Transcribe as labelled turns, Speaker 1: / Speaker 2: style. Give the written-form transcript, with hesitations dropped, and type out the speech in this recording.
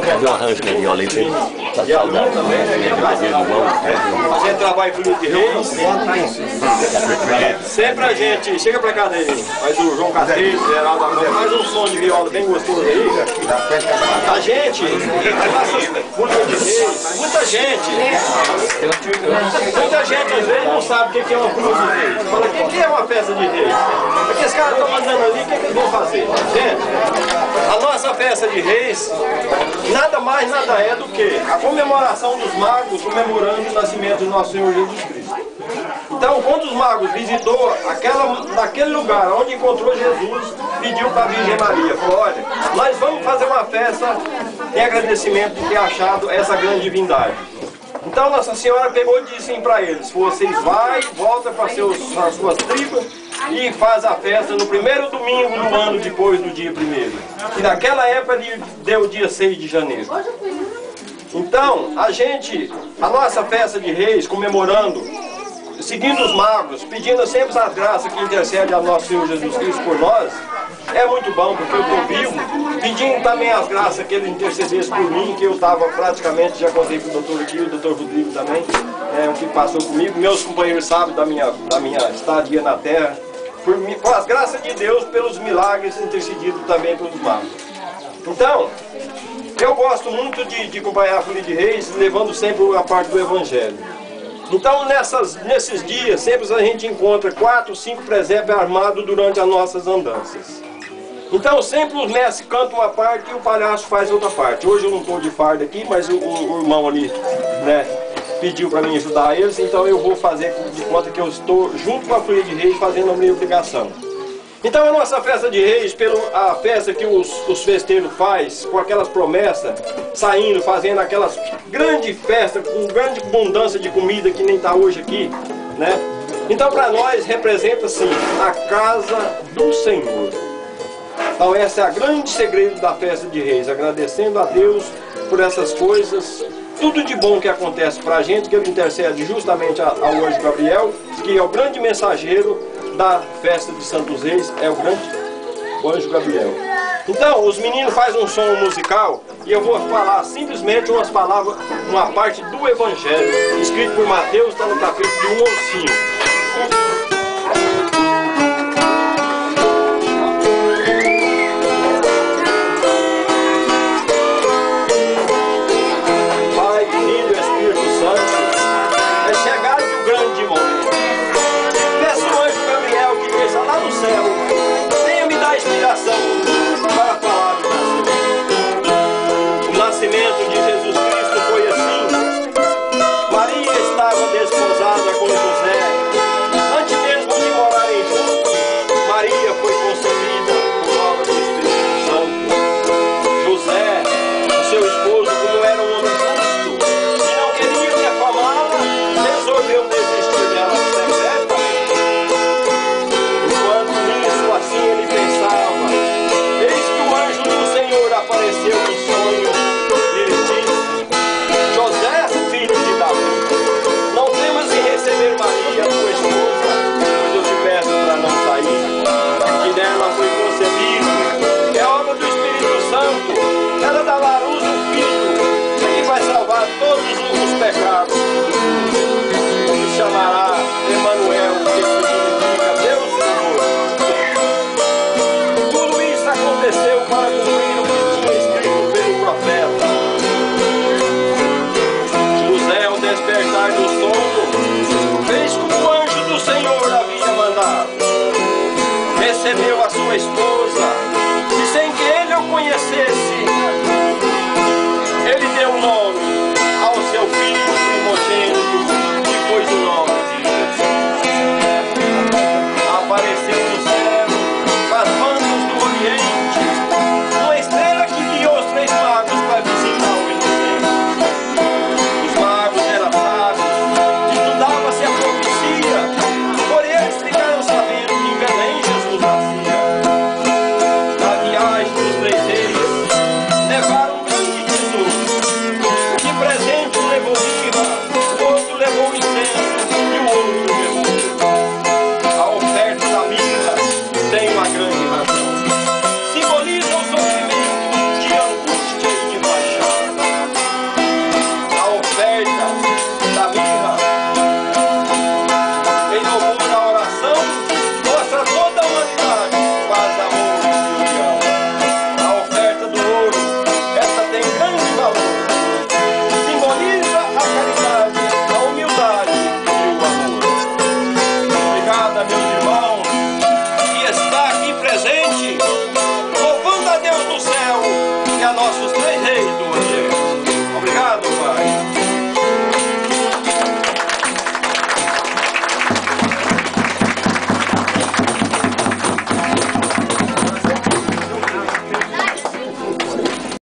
Speaker 1: Fazer um arranjo melhor ali pra saudar também.
Speaker 2: Você trabalha em Folia de Reis? Sempre a gente... Chega pra cá daí. Faz o João Casteiro, Geraldo Amor, faz um som de viola bem gostoso aí. A gente, Folia de Reis, muita gente às vezes não sabe o que é uma Folia de Reis. Fala, o que é uma festa de reis? Porque os caras estão mandando ali, o que eles vão fazer? Gente, a nossa festa de reis nada mais, nada é do que a comemoração dos magos comemorando o nascimento do nosso Senhor Jesus Cristo. Então, quando os magos visitou naquele lugar onde encontrou Jesus, pediu para a Virgem Maria, falou, olha, nós vamos fazer uma festa em agradecimento de ter achado essa grande divindade. Então Nossa Senhora pegou e disse assim para eles, vocês voltam para as suas tribos e faz a festa no primeiro domingo do ano depois do dia 1º. E naquela época deu o dia 6 de janeiro. Então, a nossa festa de reis, comemorando, seguindo os magos, pedindo sempre as graças que intercedem a nosso Senhor Jesus Cristo por nós, é muito bom, porque eu estou vivo, pedindo também as graças que ele intercedesse por mim, que eu estava praticamente, já contei para o doutor aqui, o doutor Rodrigo também, o que passou comigo, meus companheiros sabem da minha estadia na terra, por as graças de Deus, pelos milagres intercedidos também pelos magos. Então, eu gosto muito de acompanhar a Folia de Reis, levando sempre a parte do Evangelho. Então, nesses dias, sempre a gente encontra 4, 5 presépios armados durante as nossas andanças. Então, sempre os mestres cantam uma parte e o palhaço faz outra parte. Hoje eu não estou de farda aqui, mas o irmão ali, pediu para mim ajudar eles, então eu vou fazer de conta que eu estou junto com a Folia de Reis fazendo a minha obrigação. Então a nossa festa de reis, a festa que os festeiros fazem, com aquelas promessas, saindo, fazendo aquelas grandes festas, com grande abundância de comida que nem está hoje aqui, né? Então para nós representa assim, a casa do Senhor. Então esse é o grande segredo da festa de reis, agradecendo a Deus por essas coisas, tudo de bom que acontece para a gente, que ele intercede justamente ao anjo Gabriel, que é o grande mensageiro da festa de Santos Reis, é o anjo Gabriel. Então, os meninos fazem um som musical e eu vou falar simplesmente umas palavras, uma parte do Evangelho, escrito por Mateus, está no capítulo de 1 ao 5. Recebeu a sua esposa.